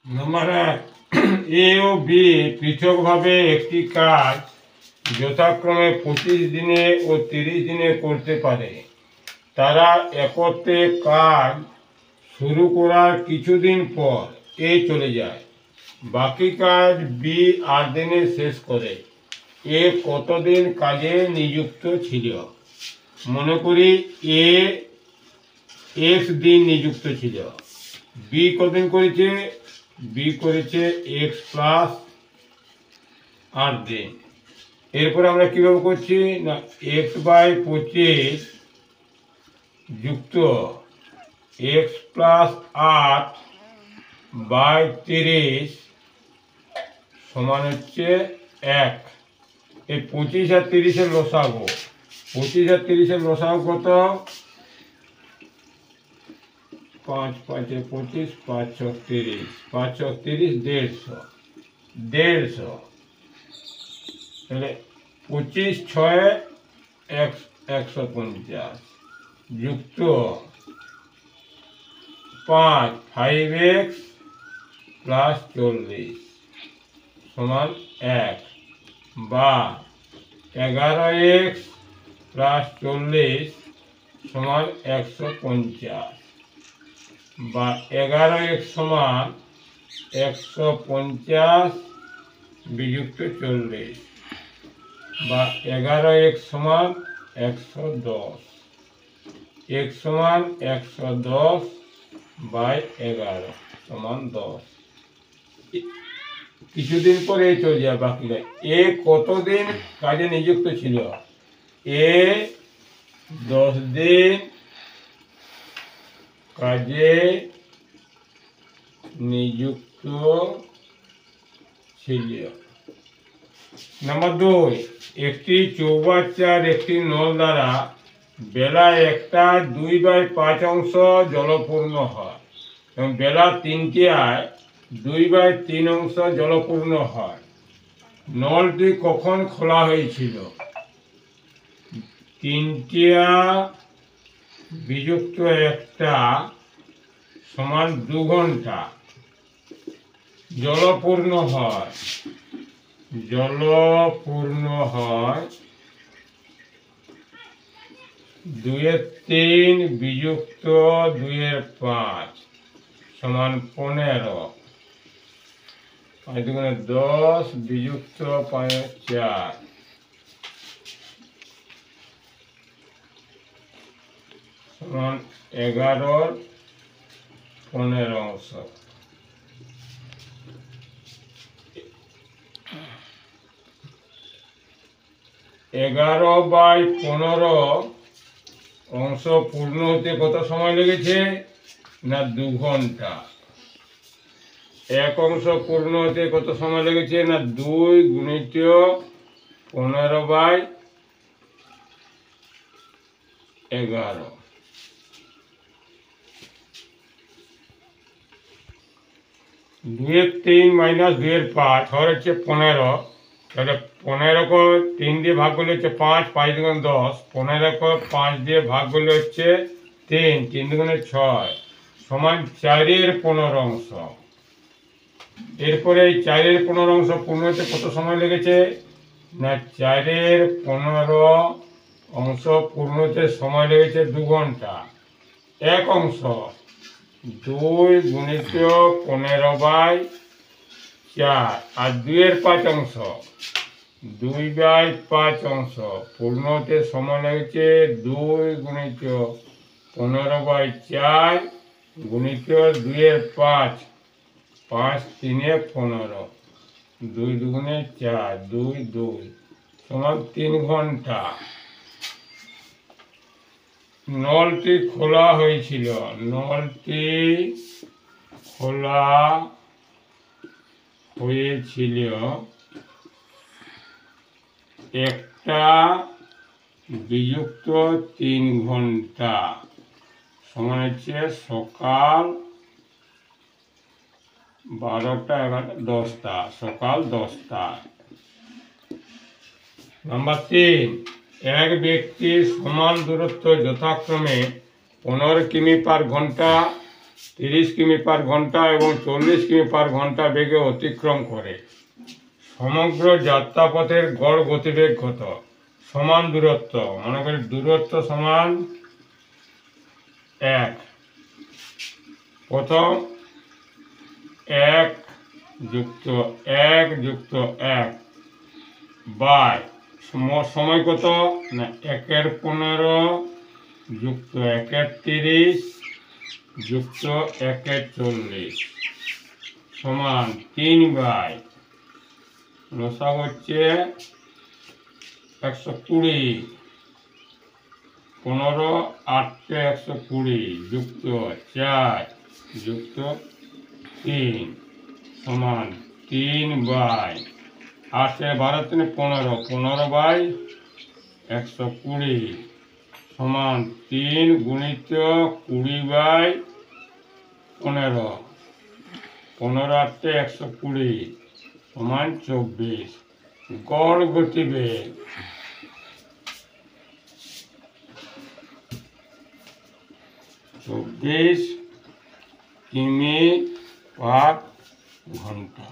Number 1, এ ও B পৃথকভাবে একটি কাজ যথাক্রমে 25 দিনে ও 30 দিনে করতে পারে। তারা একত্রে কাজ শুরু করার কিছুদিন পর এ চলে যায়। বাকি কাজ বি 8 দিনে শেষ করে। এ কতদিন কাজে নিযুক্ত ছিল? মনে করি এ এক্স দিন নিযুক্ত ছিল। বি কতদিন করেছে? বি করেছে এক্স প্লাস 8 দিন। এরপরে আমরা কীভাবে করছি না, x/25 যুক্ত এক্স প্লাস 8/30 সমান হচ্ছে 1। এই 25 আর 30-এর লসাগু, 25 আর 30-এর লসাগু কত? 5 5 25, 5 6 30, 5 6 30, 150 তাহলে 25 6 150 যুক্ত 5 5x প্লাস 40 সমান 1 বা 11x প্লাস 40 সমান 150 বা 11x সমান 150 বিযুক্ত 40 বা 11x সমান 110। x সমান 110 বাই 11 সমান 10। কিছুদিন পরে চলে যায় বাকি। এ কতদিন কাজে নিযুক্ত ছিল? এ 10 দিন কাজে নিযুক্ত ছিল। নাম্বার 2, একটি চৌবাচ্চার একটি নল দ্বারা বেলা 1টায় 2/5 অংশ জলপূর্ণ হয় এবং বেলা 3টায় 2/3 অংশ জলপূর্ণ হয়। নলটি কখন খোলা হয়েছিল? 3টা বিযুক্ত 1টা সমান 2 ঘন্টা। জলপূর্ণ হয় 2/3 বিযুক্ত 2/5 সমান 15। 5 দুগুণে 10 বিযুক্ত 4 সমান 11 15 অংশ। এগারো বাই 15 অংশ পূর্ণ হতে কত সময় লেগেছে? না 2 ঘন্টা। 1 অংশ পূর্ণ হতে কত সময় লেগেছে? না 2 গুণিত 15/11। 2/3 মাইনাস 2/5 হচ্ছে 15। তাহলে 15 3 দিয়ে ভাগ করলে হচ্ছে 5, 5 দুগুণে 10। 15 5 দিয়ে ভাগ করলে হচ্ছে 3, 3 দুগুণে 6 সমান 4/15 অংশ। এরপরে এই 4/15 অংশ পূর্ণ হতে কত সময় লেগেছে? না 4/15 অংশ পূর্ণ হতে সময় লেগেছে 2 ঘন্টা। 1 অংশ 2 গুণিত 15/4 আর 2/5 অংশ 2/5 অংশ পূর্ণ হতে সময় লেগেছে 2 গুণিত 15/4 গুণিত 2/5 5 3 15 2 দুগুণে 4 2 2 সমান 3 ঘন্টা। নলটি খোলা হয়েছিল, নলটি খোলা হয়েছিল 1টা বিযুক্ত 3 ঘন্টা সমান হচ্ছে সকাল 12টা 11টা 10টা, সকাল 10টা। নাম্বার 3, এক ব্যক্তির সমান দূরত্ব যথাক্রমে 15 কিমি পার ঘন্টা 30 কিমি/ঘন্টা এবং 40 কিমি/ঘন্টা বেগে অতিক্রম করে। সমগ্র যাত্রাপথের গড় গতিবেগ কত? সমান দূরত্ব, মনে করি দূরত্ব সমান 1। প্রথম 1 যুক্ত 1 যুক্ত 1 বাই সময় কত না 1/15 যুক্ত 1/30 যুক্ত 1/40 সমান 3 লসা হচ্ছে 120। 15 8 120 যুক্ত 4 যুক্ত 3 সমান 3/8 12 3 15 15/120 সমান 3 গুণিত 20/15 15 8 120 সমান 24। গড় গতিবেগ চব্বিশ কিমি/ঘন্টা।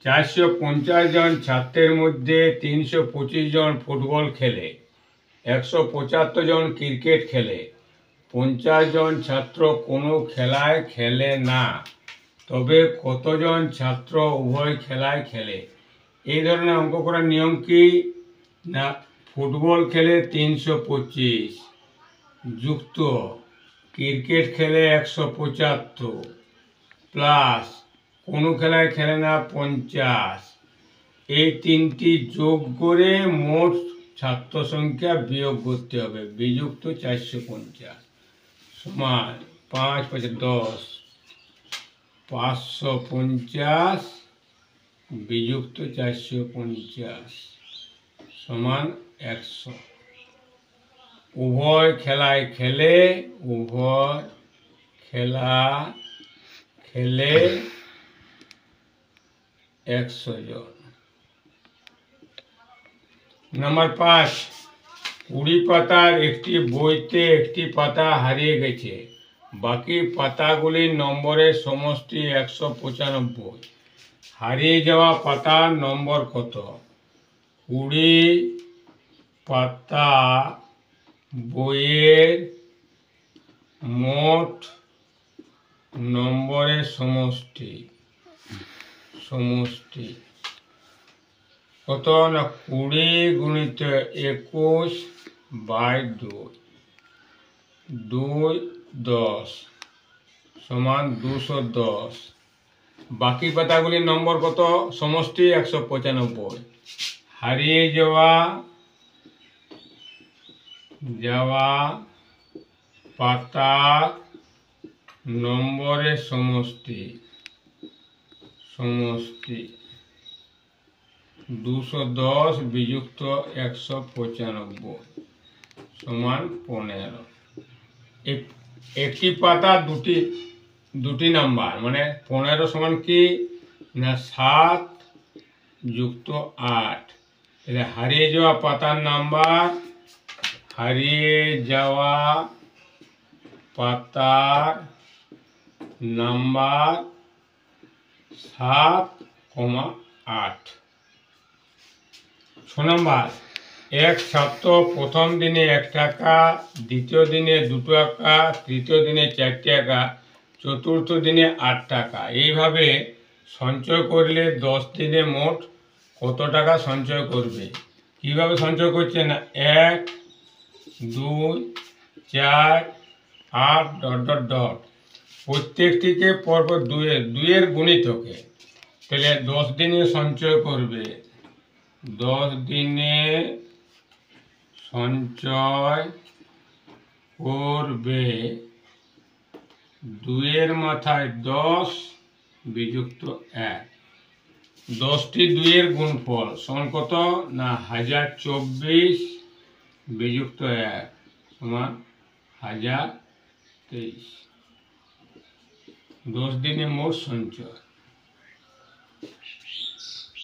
450 জন ছাত্রের মধ্যে 325 জন ফুটবল খেলে, 175 জন ক্রিকেট খেলে, 50 জন ছাত্র কোনো খেলায় খেলে না, তবে কতজন ছাত্র উভয় খেলায় খেলে? এই ধরনের অঙ্ক করার নিয়ম কি না, ফুটবল খেলে 325 যুক্ত ক্রিকেট খেলে 175 প্লাস কোনো খেলায় খেলে না 50, এই তিনটি যোগ করে মোট ছাত্র সংখ্যা বিয়োগ করতে হবে। বিযুক্ত 450 সমান 5 × 5 = 10, 550 বিযুক্ত 450 সমান 100। উভয় খেলায় খেলে, উভয় খেলা খেলে 100 জন। নাম্বার 5, 20 পাতার একটি বইতে একটি পাতা হারিয়ে গেছে, বাকি পাতাগুলির নম্বরের সমষ্টি 195। হারিয়ে যাওয়া পাতার নম্বর কত? 20 পাতা বইয়ের মোট নম্বরের সমষ্টি কত না 20 গুণিত 21/2 2 10 সমান 210। বাকি পাতাগুলির নম্বর কত? সমষ্টি 195। হারিয়ে যাওয়া পাতার নম্বরের সমষ্টি 210 বিযুক্ত 195 সমান 15। একটি পাতা দুটি নাম্বার, মানে 15 সমান কি না 7 যুক্ত 8। তাহলে হারিয়ে যাওয়া পাতার নাম্বার, হারিয়ে যাওয়া পাতার নাম্বার 7,8। 6 নম্বর, এক ছাত্র প্রথম দিনে 1 টাকা, দ্বিতীয় দিনে 2 টাকা, তৃতীয় দিনে 4 টাকা, চতুর্থ দিনে 8 টাকা এইভাবে সঞ্চয় করলে 10 দিনে মোট কত টাকা সঞ্চয় করবে? কিভাবে সঞ্চয় করছে না 1 2 4 8 ... প্রত্যেকটিকে পরপর 2 গুণিতকে, তাহলে 10 দিনে সঞ্চয় করবে, 10 দিনে সঞ্চয় করবে 2 মাথায় 10 বিযুক্ত 1। 10টি 2 গুণফল সমান কত না 1024 বিযুক্ত 1 সমান 1023। 10 দিনে মোট সঞ্চয়।